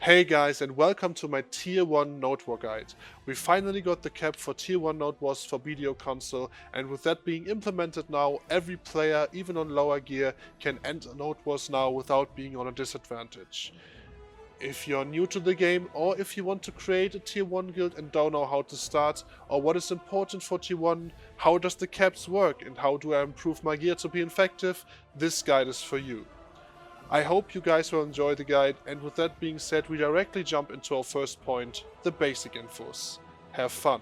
Hey guys, and welcome to my Tier 1 Nodewar guide. We finally got the cap for Tier 1 Nodewars for BDO console, and with that being implemented now, every player, even on lower gear, can enter Nodewars now without being on a disadvantage. If you're new to the game, or if you want to create a Tier 1 guild and don't know how to start, or what is important for Tier 1, how does the caps work, and how do I improve my gear to be effective, this guide is for you. I hope you guys will enjoy the guide, and with that being said, we directly jump into our first point, the basic infos. Have fun!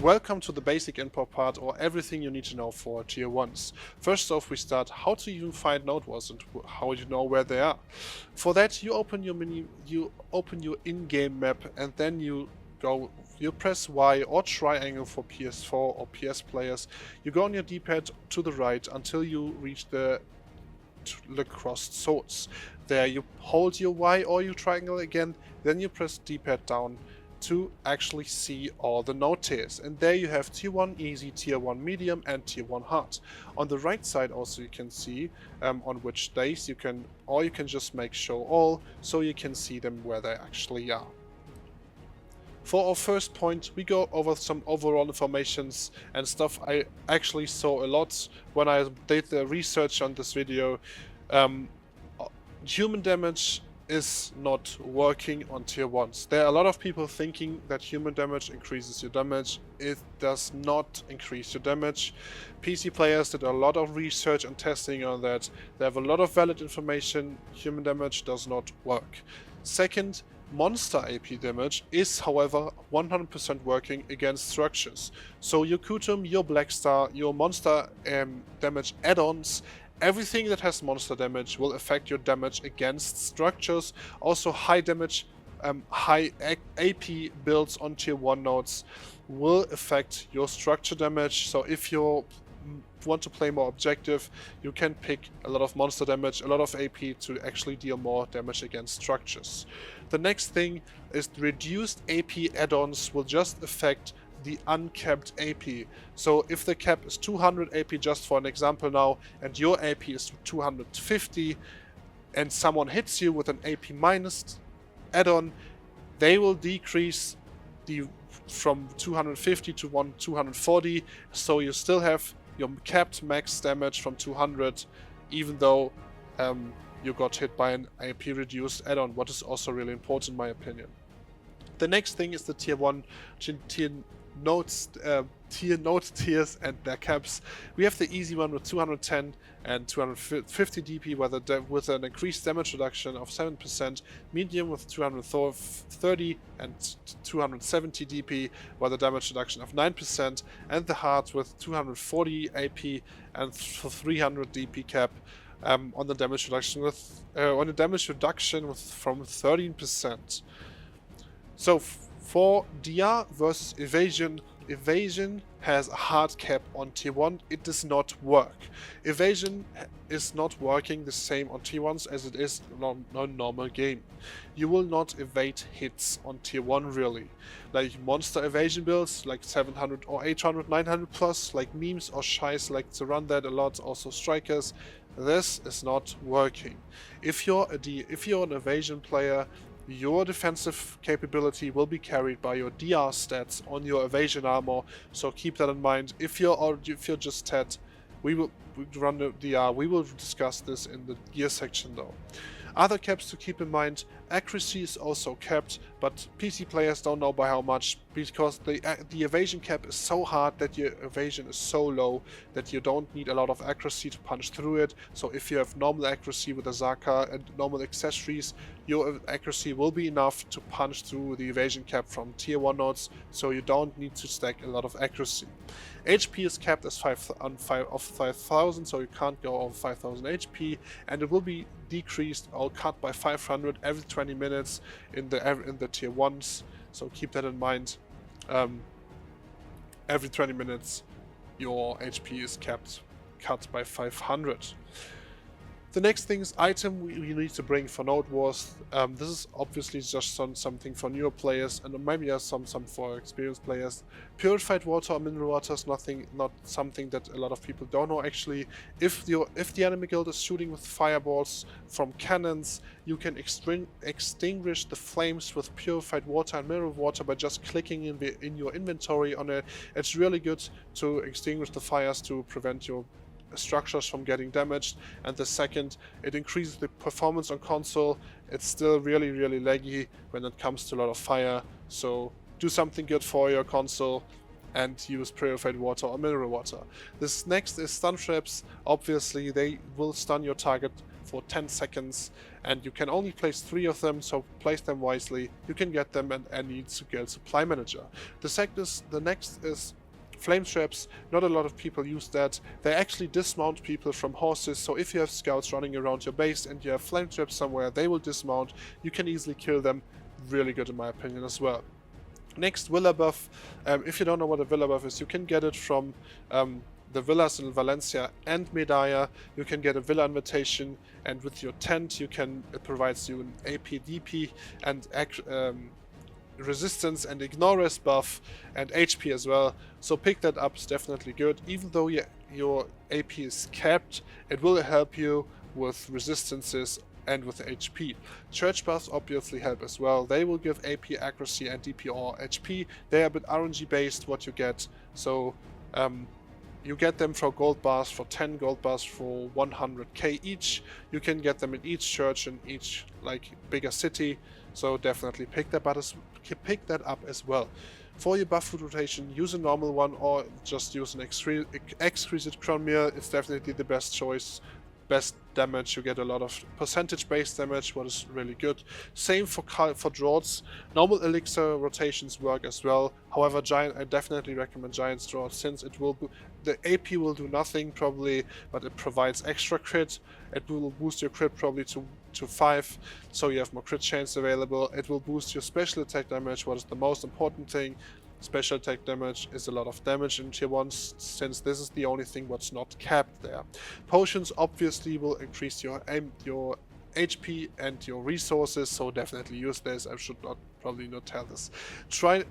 Welcome to the basic info part, or everything you need to know for Tier 1s. First off, we start how to even find Nodewars and how you know where they are. For that, you open your in-game map, and then you press Y or triangle for PS4 or PS players. You go on your D-pad to the right until you reach the crossed swords. There you hold your Y or your triangle again, then you press D-pad down to actually see all the node tiers, and there you have Tier 1 Easy, Tier 1 Medium and Tier 1 Hard. On the right side also you can see on which days you can just make show all, so you can see them where they actually are. For our first point, we go over some overall informations and stuff I actually saw a lot when I did the research on this video. Human damage is not working on Tier 1s. There are a lot of people thinking that human damage increases your damage. It does not increase your damage. PC players did a lot of research and testing on that. They have a lot of valid information. Human damage does not work. Second, monster AP damage is, however, 100% working against structures. So your Kutum, your Black Star, your monster damage add-ons, everything that has monster damage will affect your damage against structures. Also high damage, high AP builds on Tier 1 nodes will affect your structure damage. So if you want to play more objective, you can pick a lot of monster damage, a lot of AP to actually deal more damage against structures. The next thing is the reduced AP add-ons will just affect the uncapped AP. So if the cap is 200 AP, just for an example now, and your AP is 250, and someone hits you with an AP minus add-on, they will decrease from 250 to 240, so you still have your capped max damage from 200, even though you got hit by an AP reduced add-on, what is also really important in my opinion. The next thing is the Tier 1 tier node tiers and their caps. We have the easy one with 210 and 250 DP with an increased damage reduction of 7%, medium with 230 and 270 DP with a damage reduction of 9%, and the hard with 240 AP and 300 DP cap on the damage reduction from 13%. So for DR versus Evasion, Evasion has a hard cap on Tier 1, it does not work. Evasion is not working the same on Tier 1s as it is on a normal game. You will not evade hits on Tier 1 really. Like monster evasion builds, like 700 or 800, 900 plus, like memes or shies like to run that a lot, also strikers. This is not working. If you're an evasion player, your defensive capability will be carried by your DR stats on your evasion armor, so keep that in mind. If you're just TED, we will run the DR. We will discuss this in the gear section though. Other caps to keep in mind, accuracy is also capped, but PC players don't know by how much, because the evasion cap is so hard that your evasion is so low that you don't need a lot of accuracy to punch through it. So if you have normal accuracy with a Zecct and normal accessories, your accuracy will be enough to punch through the evasion cap from Tier 1 nodes, so you don't need to stack a lot of accuracy. HP is capped as 5,000, so you can't go over 5,000 HP, and it will be decreased or cut by 500 every 20 minutes in the Tier 1s, so keep that in mind. Every 20 minutes your HP is cut by 500. The next thing is item we need to bring for Nodewars. This is obviously just something for newer players, and maybe some for experienced players. Purified water or mineral water is not something that a lot of people don't know. Actually, if the enemy guild is shooting with fireballs from cannons, you can extinguish the flames with purified water and mineral water by just clicking in your inventory on it. It's really good to extinguish the fires to prevent your structures from getting damaged. And the second, it increases the performance on console. It's still really laggy when it comes to a lot of fire, so do something good for your console and use purified water or mineral water. This next is stun traps. Obviously they will stun your target for 10 seconds and you can only place 3 of them, so place them wisely. You can get them in any guild supply manager. The next is flame traps. Not a lot of people use that. They actually dismount people from horses, so if you have scouts running around your base and you have flame traps somewhere, they will dismount. You can easily kill them. Really good in my opinion as well. Next, villa buff. If you don't know what a villa buff is, you can get it from the villas in Valencia and Medaya. You can get a villa invitation, and with your tent it provides you an AP, DP and resistance and ignore buff and HP as well, so pick that up. It's definitely good. Even though your AP is capped, it will help you with resistances and with HP. Church buffs obviously help as well. They will give AP, accuracy and DP or HP. They are a bit RNG based what you get, so you get them for gold bars, for 10 gold bars for 100k each. You can get them in each church in each bigger city, so definitely pick that up as well. For your buff food rotation, use a normal one or just use an exquisite crown meal. It's definitely the best choice. Best damage, you get a lot of percentage based damage, what is really good. Same for draughts. Normal elixir rotations work as well. However, I definitely recommend giant draught, since the AP will do nothing probably, but it provides extra crit. It will boost your crit probably to 5, so you have more crit chance available. It will boost your special attack damage, what is the most important thing. Special attack damage is a lot of damage in tier 1, since this is the only thing what's not capped there. Potions obviously will increase your HP and your resources, so definitely use this. I should probably not tell this. Try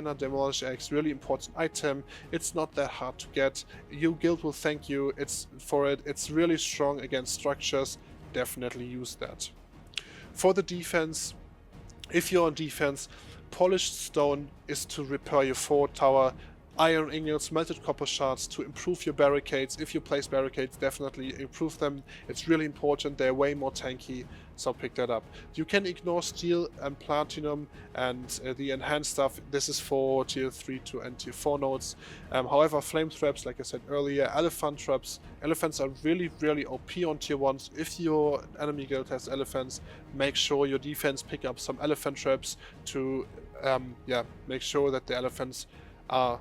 not demolish eggs, really important item. It's not that hard to get. Your guild will thank you for it. It's really strong against structures. Definitely use that. For the defense, if you're on defense, polished stone is to repair your fort tower, iron ingots, melted copper shards to improve your barricades. If you place barricades, definitely improve them. It's really important. They're way more tanky, so pick that up. You can ignore steel and platinum and the enhanced stuff. This is for tier 3 and tier 4 nodes. However, flame traps, like I said earlier, elephant traps. Elephants are really OP on tier 1s. If your enemy guild has elephants, make sure your defense pick up some elephant traps to make sure that the elephants are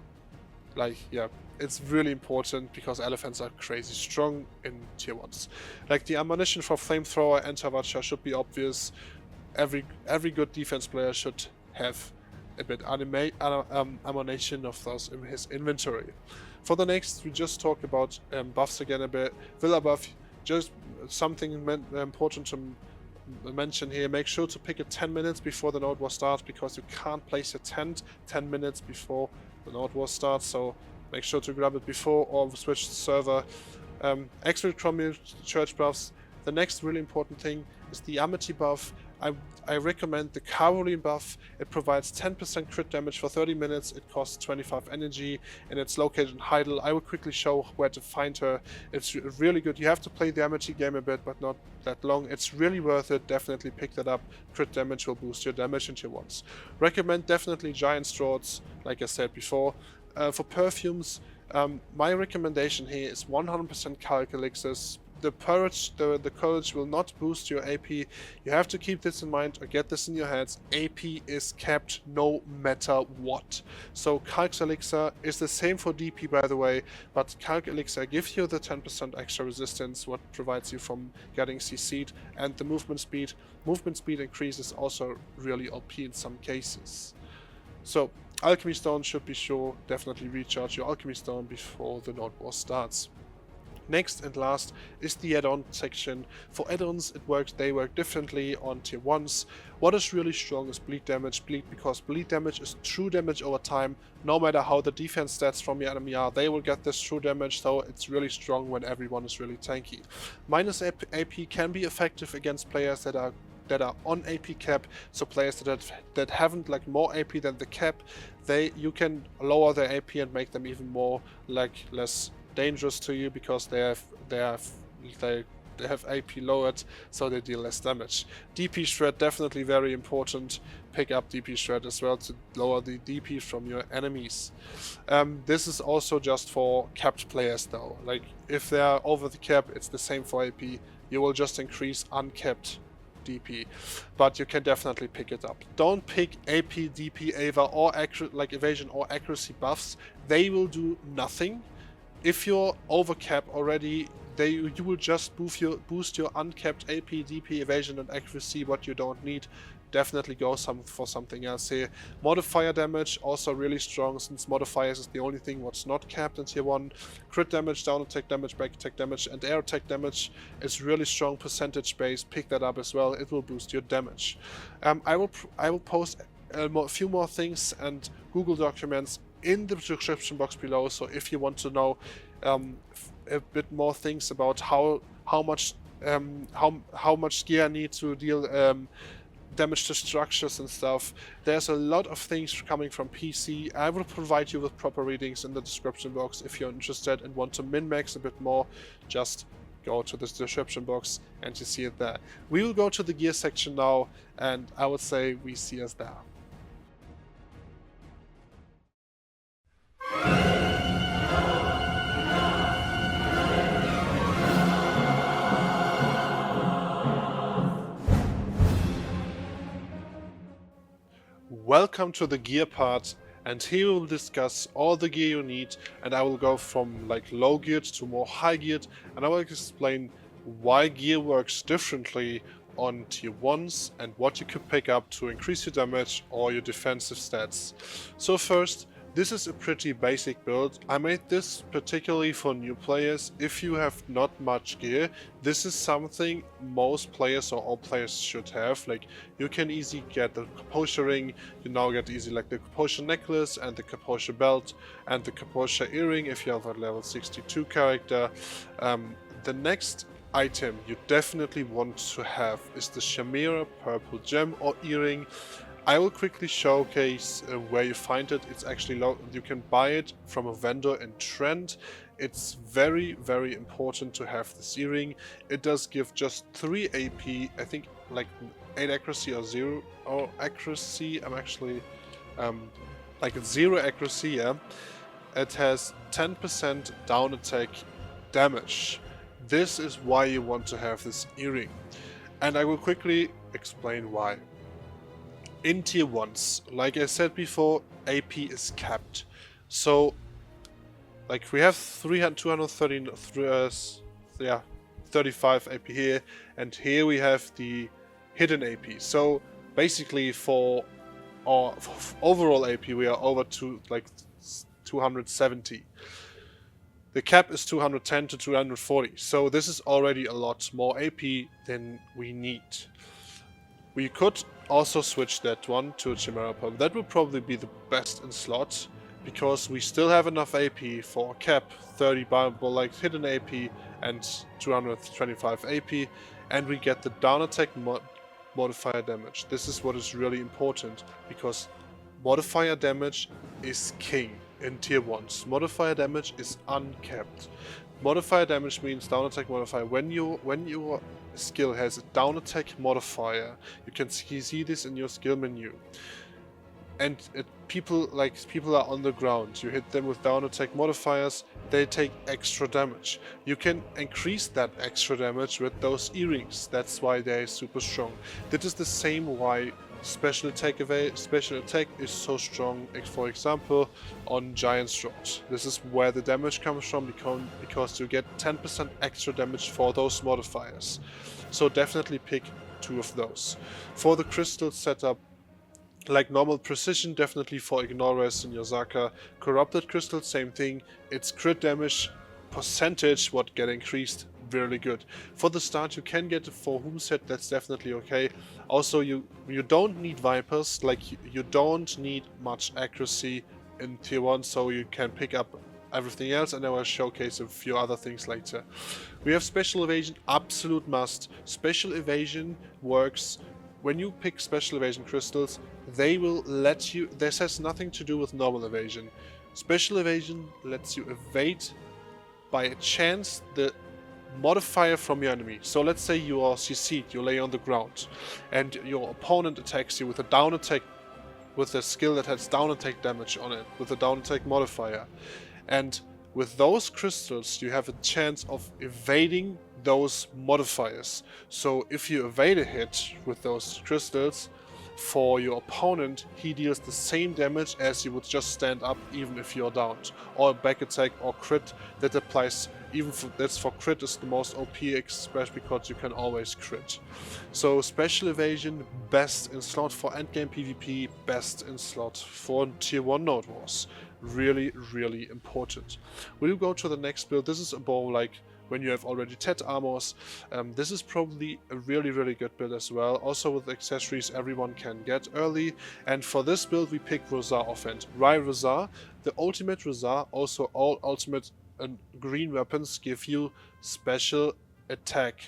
it's really important, because elephants are crazy strong in tier 1s. Like the ammunition for flamethrower and Tavacha should be obvious. Every good defense player should have a bit ammunition of those in his inventory. For the next, we just talk about buffs again a bit. Villa buff, just something important to mention here. Make sure to pick it 10 minutes before the Node War starts, because you can't place a tent 10 minutes before the Node War starts, so make sure to grab it before or switch the server. Extra Chromium Church buffs. The next really important thing is the Amity buff. I recommend the Caroline buff. It provides 10% crit damage for 30 minutes. It costs 25 energy and it's located in Heidel. I will quickly show where to find her. It's really good. You have to play the Amity game a bit, but not that long. It's really worth it. Definitely pick that up. Crit damage will boost your damage in tier 1s. Recommend definitely Giant Straughts, like I said before. For perfumes, my recommendation here is 100% Calc Elixirs. The courage will not boost your AP. You have to keep this in mind or get this in your heads. AP is capped no matter what. So Calc Elixir is the same for DP, by the way, but Calc Elixir gives you the 10% extra resistance, what provides you from getting CC'd, and the movement speed. Movement speed increases also really OP in some cases. So Alchemy Stone should be sure, definitely recharge your Alchemy Stone before the Node War starts. Next and last is the add-on section. For add-ons, they work differently on tier 1s. What is really strong is bleed damage, because bleed damage is true damage over time. No matter how the defense stats from your enemy are, they will get this true damage, so it's really strong when everyone is really tanky. Minus AP can be effective against players that are on AP cap, so players that haven't like more AP than the cap, you can lower their AP and make them even more like less dangerous to you, because they have AP lowered, so they deal less damage. DP shred, definitely very important. Pick up DP shred as well to lower the DP from your enemies. This is also just for capped players though. Like if they are over the cap, it's the same for AP. You will just increase uncapped DP, but you can definitely pick it up. Don't pick AP, DP, AVA or evasion or accuracy buffs. They will do nothing. If you're over cap already, you will just boost your uncapped AP, DP, evasion and accuracy, what you don't need. Definitely go for something else here. Modifier damage, also really strong, since modifiers is the only thing what's not capped in tier 1. Crit damage, down attack damage, back attack damage and air attack damage is really strong percentage based. Pick that up as well, it will boost your damage. I will post a few more things and Google documents in the description box below, so if you want to know a bit more things about how much gear I need to deal damage to structures and stuff. There's a lot of things coming from PC. I will provide you with proper readings in the description box. If you're interested and want to min-max a bit more, just go to the description box and you see it there. We will go to the gear section now, and I would say we see us there. Welcome to the gear part, and here we will discuss all the gear you need, and I will go from like low geared to more high geared, and I will explain why gear works differently on tier 1s and what you could pick up to increase your damage or your defensive stats. So first, this is a pretty basic build. I made this particularly for new players. If you have not much gear, this is something most players or all players should have. Like, you can easily get the Kaposha ring, you now get easy like the Kaposha necklace and the Kaposha belt and the Kaposha earring if you have a level 62 character. The next item you definitely want to have is the Chimera purple gem or earring. I will quickly showcase where you find it. It's actually you can buy it from a vendor in Trent. It's very, very important to have this earring. It does give just 3 AP, I think like 8 accuracy or 0 accuracy. I'm actually like 0 accuracy, yeah. It has 10% down attack damage. This is why you want to have this earring, and I will quickly explain why. In tier 1s, like I said before, AP is capped. So, like we have 35 AP here, and here we have the hidden AP. So basically for our overall AP we are over to like 270. The cap is 210 to 240, so this is already a lot more AP than we need. We could also switch that one to a Chimera Purple. That would probably be the best in slot, because we still have enough AP for cap, 30 buyable like hidden AP and 225 AP, and we get the down attack modifier damage. This is what is really important, because modifier damage is king in tier 1s. Modifier damage is uncapped. Modifier damage means down attack modifier. When your skill has a down attack modifier, you can see this in your skill menu. And people are on the ground. You hit them with down attack modifiers, they take extra damage. You can increase that extra damage with those earrings. That's why they're super strong. That is the same why special attack is so strong, for example, on Giant Sword. This is where the damage comes from, because you get 10% extra damage for those modifiers. So definitely pick 2 of those. For the crystal setup, like normal precision, definitely for Ignorers in your Zaka. Corrupted crystal, same thing. It's crit damage percentage what get increased really good. For the start you can get a for whom set, that's definitely okay. Also you don't need Vipers, like you don't need much accuracy in tier 1, so you can pick up everything else, and I will showcase a few other things later. We have special evasion, absolute must. Special evasion works when you pick special evasion crystals, they will let you, this has nothing to do with normal evasion. Special evasion lets you evade by a chance the modifier from your enemy. So let's say you are CC'd, you lay on the ground, and your opponent attacks you with a down attack, with a skill that has down attack damage on it, with a down attack modifier. And with those crystals you have a chance of evading those modifiers. So if you evade a hit with those crystals, for your opponent he deals the same damage as you would just stand up even if you're downed. Or back attack or crit, that applies even for, that's for crit is the most OP, especially because you can always crit. So special evasion, best in slot for endgame PvP, best in slot for tier 1 Nodewars. Really, really important. We'll go to the next build. This is a bow like when you have already 10 armors. This is probably a really, really good build as well. Also with accessories everyone can get early. And for this build we pick Rosar offhand. Why Rosar? The ultimate Rosar, also all ultimate and green weapons give you special attack.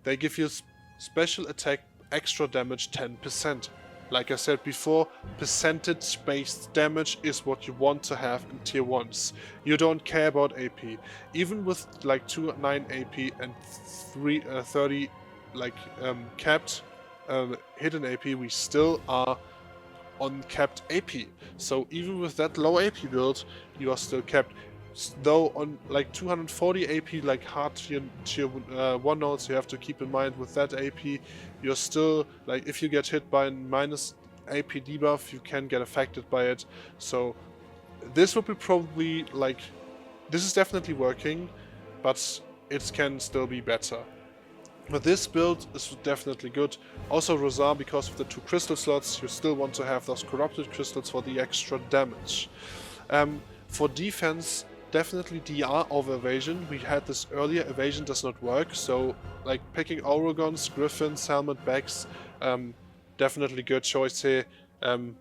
They give you special attack extra damage 10%. Like I said before, percentage-based damage is what you want to have in tier 1s. You don't care about AP. Even with like 209 AP and 30 like capped hidden AP, we still are on capped AP. So even with that low AP build, you are still capped. Though on like 240 AP, like hard tier 1 nodes, you have to keep in mind with that AP, you're still, like if you get hit by a minus AP debuff, you can get affected by it. So this would be probably like, this is definitely working, but it can still be better. But this build is definitely good. Also Rosar, because of the 2 crystal slots, you still want to have those corrupted crystals for the extra damage. For defense, definitely DR over evasion. We had this earlier, evasion does not work, so like picking Oragons, Griffins, Helmet Backs, definitely good choice here.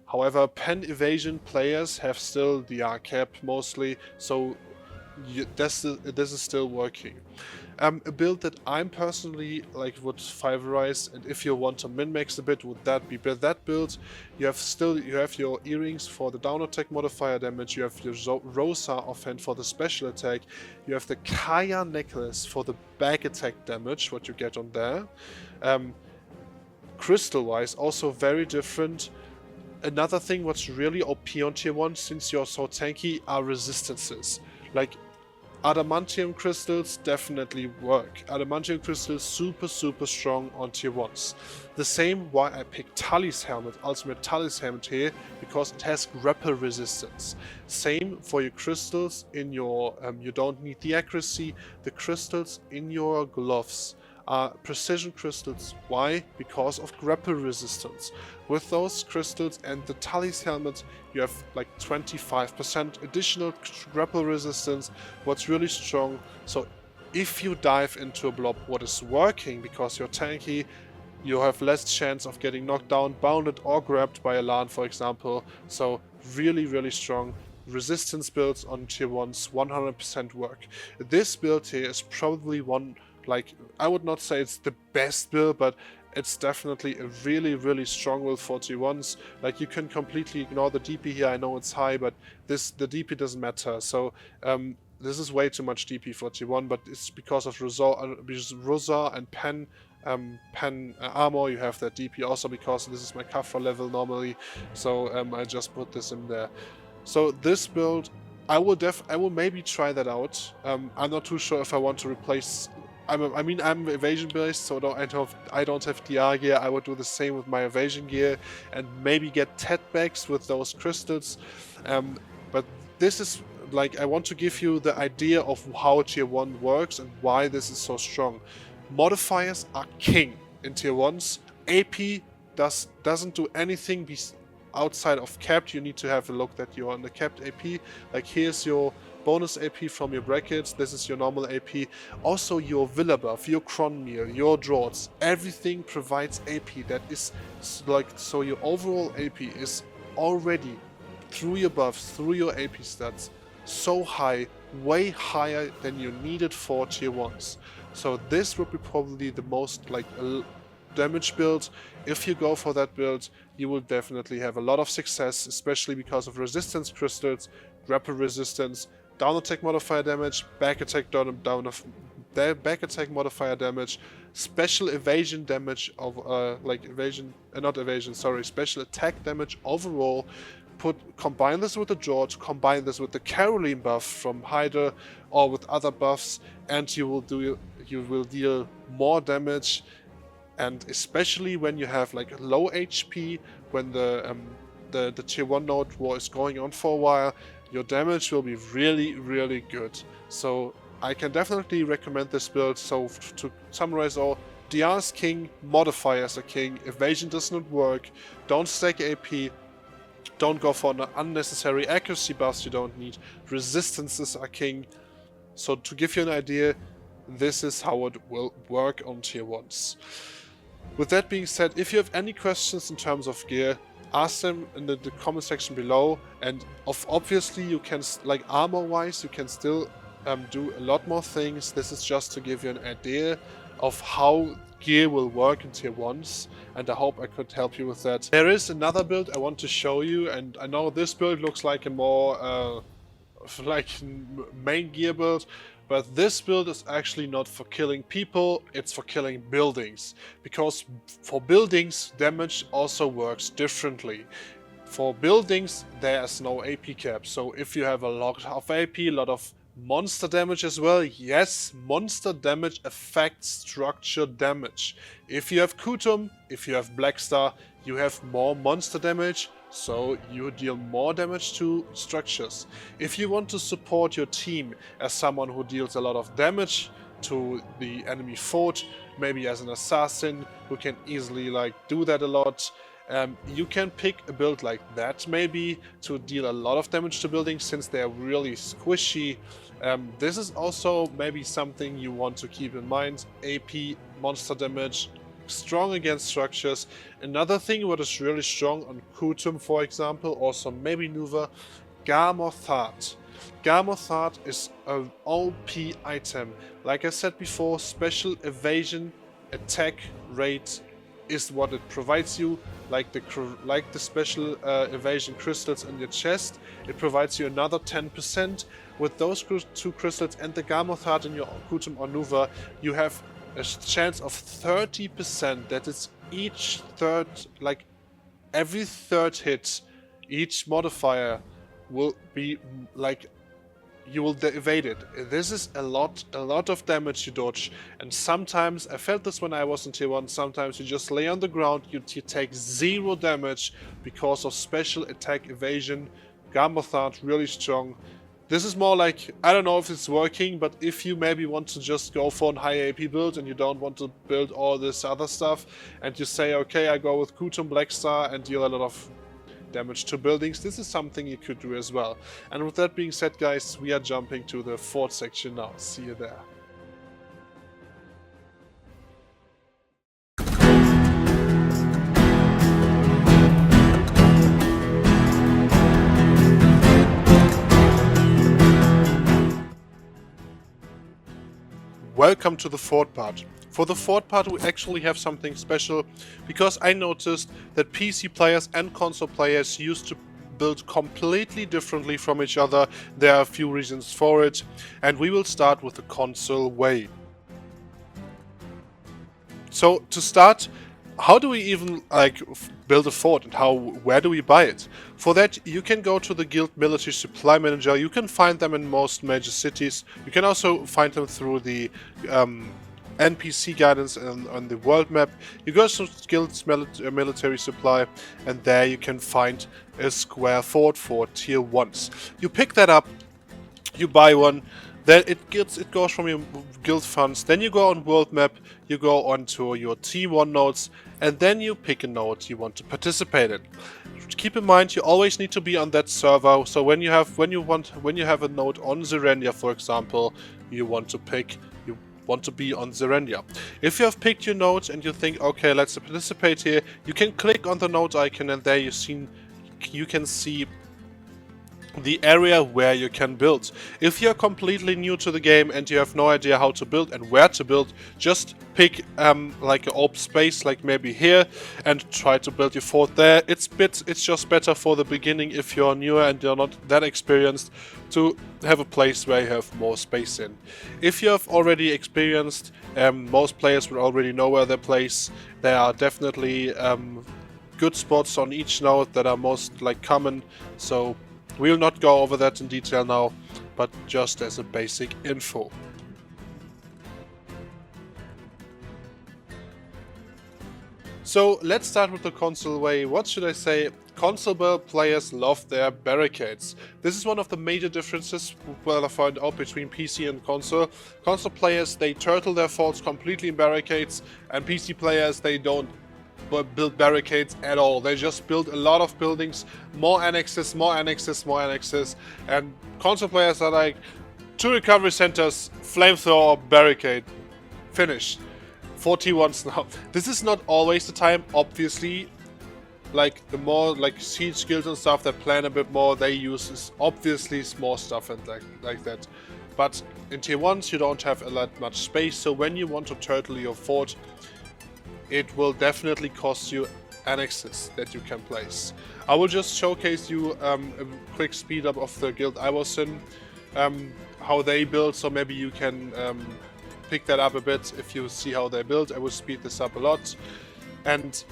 However, pen evasion players have still DR cap mostly, so this is still working. A build that I'm personally like would favorize, and if you want to min-max a bit, would that be that build. You have your earrings for the down attack modifier damage, you have your Rosar offhand for the special attack, you have the Kaya necklace for the back attack damage, what you get on there. Crystal wise, also very different. Another thing what's really OP on tier 1, since you're so tanky, are resistances. Like Adamantium crystals definitely work. Adamantium crystals super strong on tier 1s. The same why I picked Tully's helmet, ultimate Tully's helmet here, because it has grapple resistance. Same for your crystals in your, you don't need the accuracy, the crystals in your gloves are precision crystals. Why? Because of grapple resistance. With those crystals and the Tully's helmet, you have like 25% additional grapple resistance, what's really strong. So if you dive into a blob what is working because you're tanky, you have less chance of getting knocked down, bounded or grabbed by a LAN, for example. So really strong. Resistance builds on tier 1s 100% work. This build here is probably one, like, I would not say it's the best build, but it's definitely a really strong build for tier 1s. Like, you can completely ignore the DP here. I know it's high, but the DP doesn't matter. So this is way too much DP for tier 1, but it's because of Rosar and Pen armor. You have that DP also because this is my Kafra level normally. So I just put this in there. So this build, I will maybe try that out. I'm not too sure if I want to replace. I mean, I'm evasion based, so I don't have DR gear. I would do the same with my evasion gear and maybe get Ted bags with those crystals. But this is like, I want to give you the idea of how tier 1 works and why this is so strong. Modifiers are king in tier 1s. AP doesn't do anything outside of capped. You need to have a look that you're on the capped AP. Like, here's your bonus AP from your brackets. This is your normal AP. Also your Villa buff, your Cron meal, your Draughts, everything provides AP that is like, so your overall AP is already through your buffs, through your AP stats, so high, way higher than you needed for tier 1s. So this would be probably the most like damage build. If you go for that build, you will definitely have a lot of success, especially because of resistance crystals, grapple resistance, down attack modifier damage, back attack back attack modifier damage, special evasion damage of special attack damage overall. Combine this with the George, combine this with the Caroline buff from Hyder or with other buffs, and you will deal more damage. And especially when you have like low HP, when the tier 1 Nodewar is going on for a while, your damage will be really, really good. So I can definitely recommend this build. So to summarize all, DR is king, modifiers are king, evasion does not work, don't stack AP, don't go for unnecessary accuracy buffs you don't need, resistances are king. So to give you an idea, this is how it will work on tier 1s. With that being said, if you have any questions in terms of gear, ask them in the comment section below. And obviously you can, like armor wise, you can still do a lot more things. This is just to give you an idea of how gear will work in tier 1s, and I hope I could help you with that. There is another build I want to show you, and I know this build looks like a more main gear build, but this build is actually not for killing people, it's for killing buildings. Because for buildings, damage also works differently. For buildings, there's no AP cap, so if you have a lot of AP, a lot of monster damage as well, yes, monster damage affects structure damage. If you have Kutum, if you have Blackstar, you have more monster damage, so you deal more damage to structures. If you want to support your team as someone who deals a lot of damage to the enemy fort, maybe as an assassin who can easily like do that a lot, you can pick a build like that maybe to deal a lot of damage to buildings, since they're really squishy. This is also maybe something you want to keep in mind. AP, monster damage, strong against structures. Another thing what is really strong on Kutum, for example, also maybe Nuva, Garmothard. Garmothard is an OP item. Like I said before, special evasion, attack rate is what it provides you. Like the special evasion crystals in your chest, it provides you another 10%. With those two crystals and the Garmothard in your Kutum or Nuva, you have a chance of 30%. That is each third, like every third hit, each modifier will be like, you will evade it. This is a lot of damage you dodge, and sometimes, I felt this when I was in tier 1, sometimes you just lay on the ground, you take 0 damage because of special attack evasion. Garmothard, really strong. This is more like, I don't know if it's working, but if you maybe want to just go for a high AP build and you don't want to build all this other stuff, and you say, okay, I go with Kutum Blackstar and deal a lot of damage to buildings, this is something you could do as well. And with that being said, guys, we are jumping to the fort section now. See you there. Welcome to the fort part. For the fort part we actually have something special, because I noticed that PC players and console players used to build completely differently from each other. There are a few reasons for it, and we will start with the console way. So to start, how do we even like build a fort, and where do we buy it? For that, you can go to the Guild Military Supply Manager. You can find them in most major cities. You can also find them through the NPC guidance on the world map. You go to Guild's Military Supply, and there you can find a square fort for tier 1s. You pick that up, you buy one. Then it goes from your guild funds, then you go on world map, you go onto your T1 nodes, and then you pick a node you want to participate in. keep in mind you always need to be on that server. So when you have a node on Zerenia, for example, you want to be on Zerenia. If you have picked your node and you think, okay, let's participate here, you can click on the node icon, and there you can see the area where you can build. If you're completely new to the game and you have no idea how to build and where to build, just pick like an open space, like maybe here, and try to build your fort there. It's just better for the beginning if you're newer and you're not that experienced to have a place where you have more space in. If you have already experienced, most players will already know where they place. There are definitely good spots on each node that are most like common, so we'll not go over that in detail now, but just as a basic info. So let's start with the console way. What should I say? Console players love their barricades. This is one of the major differences I found out between PC and console. Console players, they turtle their forts completely in barricades, and PC players, they don't build barricades at all. They just build a lot of buildings, more annexes, and console players are like, 2 recovery centers, flamethrower, barricade, finished. 41s now. This is not always the time, obviously. Like, the more like siege guilds and stuff that plan a bit more, they use obviously small stuff and like that. But in tier 1s you don't have a lot much space, so when you want to turtle your fort, it will definitely cost you annexes that you can place. I will just showcase you a quick speed up of the guild I was in, how they build, so maybe you can pick that up a bit if you see how they build. I will speed this up a lot. And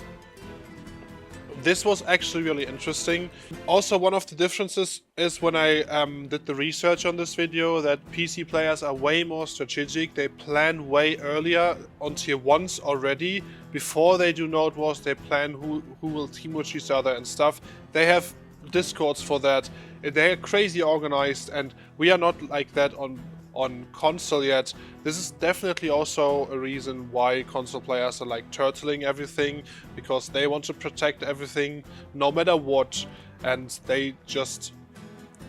this was actually really interesting. Also, one of the differences is when I did the research on this video, that PC players are way more strategic. They plan way earlier on tier 1s already. Before they do Nodewars, they plan who will team with each other and stuff. They have discords for that. They are crazy organized, and we are not like that on console yet. This is definitely also a reason why console players are like turtling everything, because they want to protect everything no matter what, and they just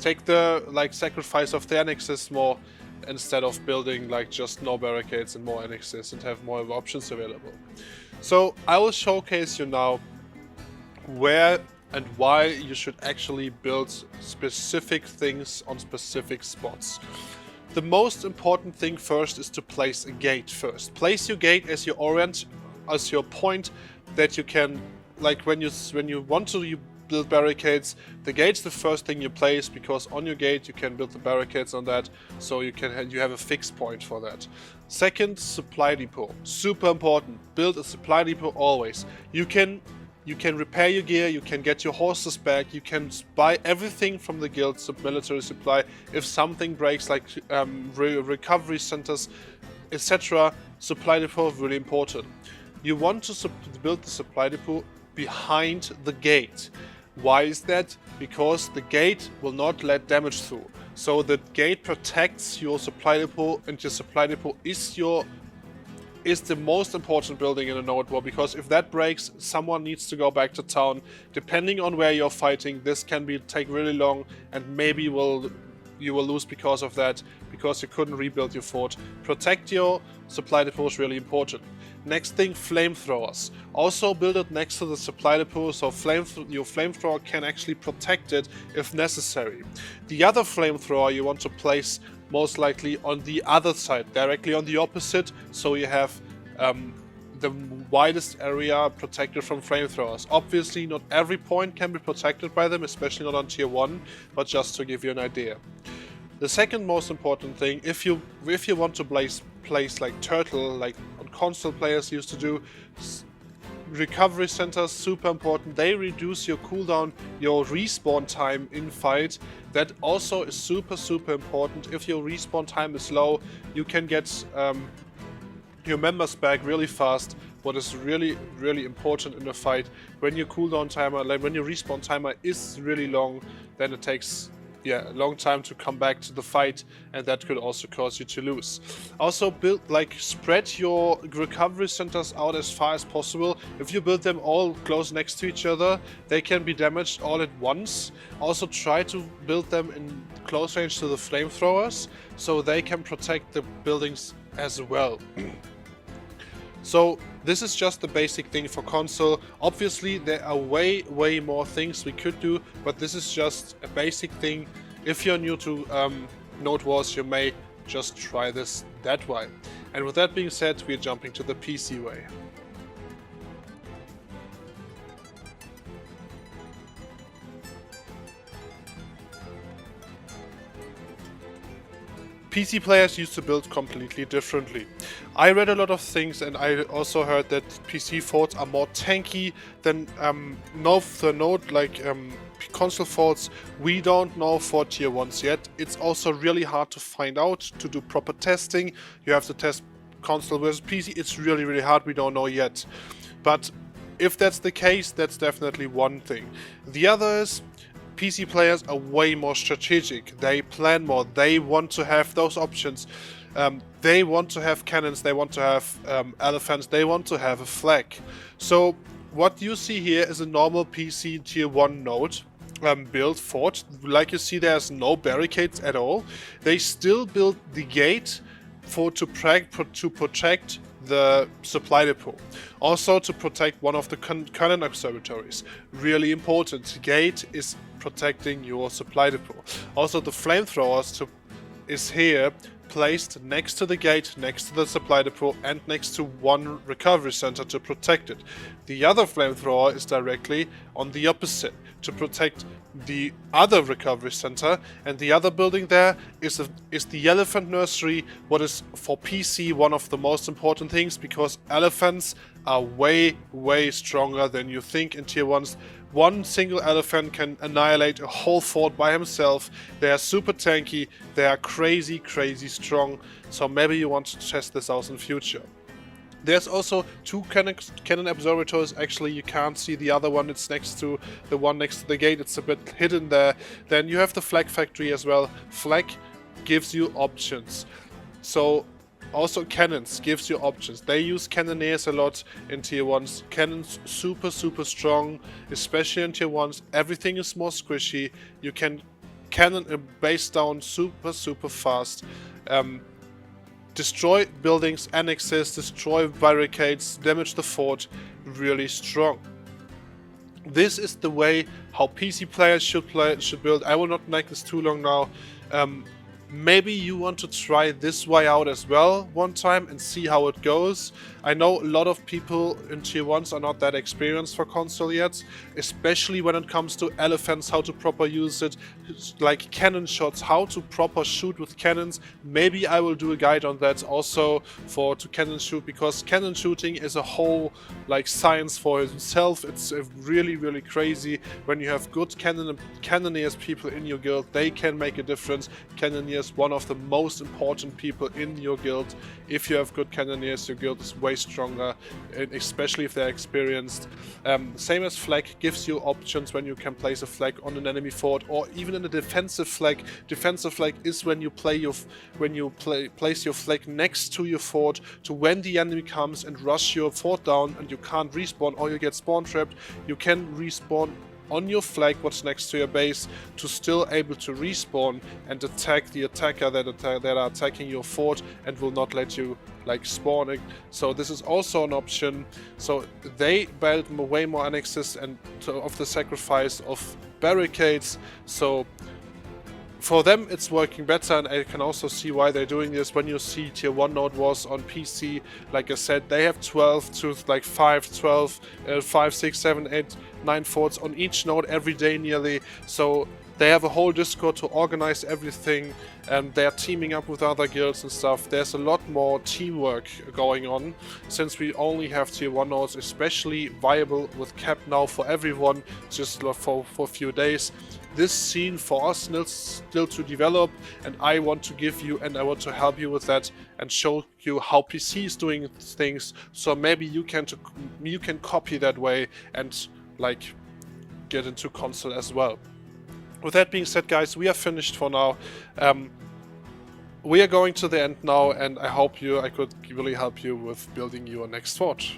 take the like sacrifice of the annexes more, instead of building like just no barricades and more annexes and have more options available. So I will showcase you now where and why you should actually build specific things on specific spots. The most important thing first is to place a gate first. Place your gate as your point that you can, like when you want to build barricades, the gate's the first thing you place, because on your gate you can build the barricades on that, so you have a fixed point for that. Second, supply depot. Super important. Build a supply depot always. You can repair your gear, you can get your horses back, you can buy everything from the guild military supply. If something breaks, like recovery centers, etc., supply depot really important. You want to build the supply depot behind the gate. Why is that? Because the gate will not let damage through. So the gate protects your supply depot, and your supply depot is the most important building in a Nodewar, because if that breaks, someone needs to go back to town. Depending on where you're fighting, this can take really long, and maybe you will lose because of that, because you couldn't rebuild your fort. Protect your supply depot is really important. Next thing, flamethrowers. Also build it next to the supply depot, so your flamethrower can actually protect it if necessary. The other flamethrower you want to place most likely on the other side, directly on the opposite, so you have the widest area protected from flamethrowers. Obviously not every point can be protected by them, especially not on tier 1, but just to give you an idea. The second most important thing, if you want to place like turtle, like on console players used to do, recovery centers, super important. They reduce your cooldown, your respawn time in fight. That also is super important. If your respawn time is low, you can get your members back really fast. What is really important in a fight, when your cooldown timer, like when your respawn timer is really long, then it takes yeah, a long time to come back to the fight, and that could also cause you to lose. Also, spread your recovery centers out as far as possible. If you build them all close next to each other, they can be damaged all at once. Also, try to build them in close range to the flamethrowers, so they can protect the buildings as well. So this is just the basic thing for console. Obviously there are way more things we could do, but this is just a basic thing. If you're new to Nodewars, you may just try this that way. And with that being said, we're jumping to the PC way. PC players used to build completely differently. I read a lot of things, and I also heard that PC forts are more tanky than console forts. We don't know for tier 1s yet. It's also really hard to find out, to do proper testing. You have to test console versus PC. It's really hard, we don't know yet. But if that's the case, that's definitely one thing. The other is, PC players are way more strategic. They plan more. They want to have those options. They want to have cannons. They want to have elephants. They want to have a flag. So what you see here is a normal PC tier 1 node build fort. Like you see, there's no barricades at all. They still build the gate to protect the supply depot. Also to protect one of the Canon observatories. Really important. Gate is protecting your supply depot. Also the flamethrowers is here placed next to the gate, next to the supply depot, and next to one recovery center to protect it. The other flamethrower is directly on the opposite to protect the other recovery center, and the other building there is the elephant nursery, what is for PC one of the most important things, because elephants are way stronger than you think in tier 1s. One single elephant can annihilate a whole fort by himself. They are super tanky, they are crazy strong, so maybe you want to test this out in future. There's also two Canon observatories. Actually, you can't see the other one. It's next to the one next to the gate. It's a bit hidden there. Then you have the flag factory as well. Flag gives you options. So also cannons gives you options. They use cannoneers a lot in tier 1s. Cannons super strong, especially in tier 1s. Everything is more squishy. You can cannon a base down super fast. Destroy buildings, annexes, destroy barricades, damage the fort, really strong. This is the way how PC players should build. I will not make this too long now. Maybe you want to try this way out as well one time and see how it goes. I know a lot of people in tier 1s are not that experienced for console yet, especially when it comes to elephants, how to proper use it, like cannon shots, how to proper shoot with cannons. Maybe I will do a guide on that also to cannon shoot, because cannon shooting is a whole like science for itself. It's really crazy. When you have good cannoneers people in your guild, they can make a difference. Cannoneers, one of the most important people in your guild. If you have good cannoneers, your guild is way stronger, especially if they're experienced. Same as flag gives you options when you can place a flag on an enemy fort, or even in a defensive flag. Defensive flag is when you place your flag next to your fort, to when the enemy comes and rush your fort down and you can't respawn or you get spawn trapped, you can respawn on your flag what's next to your base to still able to respawn and attack the attacker that are attacking your fort and will not let you like spawning. So this is also an option. So they build way more annexes and of the sacrifice of barricades. So for them it's working better, and I can also see why they're doing this. When you see tier 1 Nodewars on PC, like I said, they have 12 to like 5, 6, 7, 8, 9 forts on each node every day nearly. So they have a whole Discord to organize everything, and they're teaming up with other guilds and stuff. There's a lot more teamwork going on, since we only have tier 1 nodes, especially viable with cap now for everyone, just for a few days. This scene for us still to develop, and I want to give you and I want to help you with that and show you how PC is doing things, so maybe you can copy that way and like get into console as well. with that being said, guys, we are finished for now. We are going to the end now, and I hope I could really help you with building your next fort.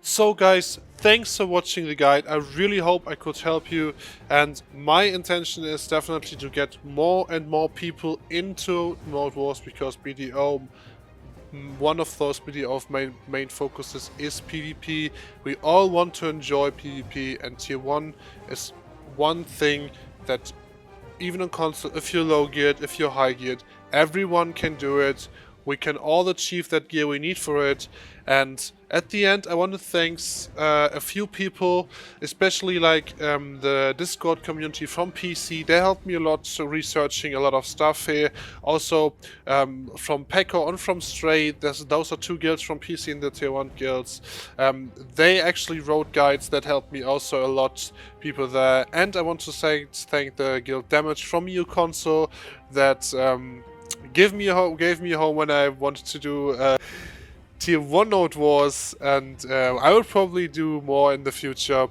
So guys, thanks for watching the guide. I really hope I could help you, and my intention is definitely to get more and more people into Nodewars, because BDO, one of those BDO's main focuses is PvP. We all want to enjoy PvP, and tier 1 is one thing that even on console, if you're low geared, if you're high geared, everyone can do it. We can all achieve that gear we need for it. And at the end, I want to thank a few people, especially like the Discord community from PC. They helped me a lot, so researching a lot of stuff here. Also from PEKO and from Stray, those are two guilds from PC in the tier 1 guilds. They actually wrote guides that helped me also a lot, people there. And I want to thank the guild Damage from EU console that gave me a home when I wanted to do tier 1 Nodewars, and I will probably do more in the future.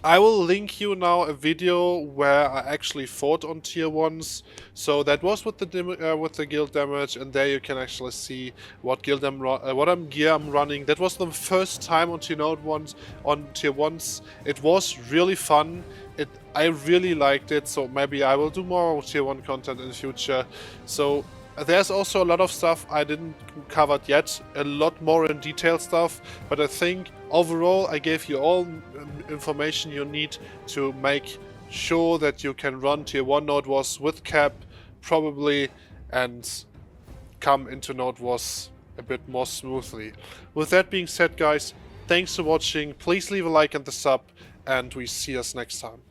I will link you now a video where I actually fought on tier 1s. So that was with the guild Damage, and there you can actually see what gear I'm running. That was the first time on tier 1s. It was really fun. I really liked it, so maybe I will do more tier 1 content in the future. So there's also a lot of stuff I didn't cover yet, a lot more in detail stuff, but I think overall I gave you all information you need to make sure that you can run tier 1 Nodewars with cap, probably, and come into Nodewars a bit more smoothly. With that being said, guys, thanks for watching. Please leave a like and the sub, and we see us next time.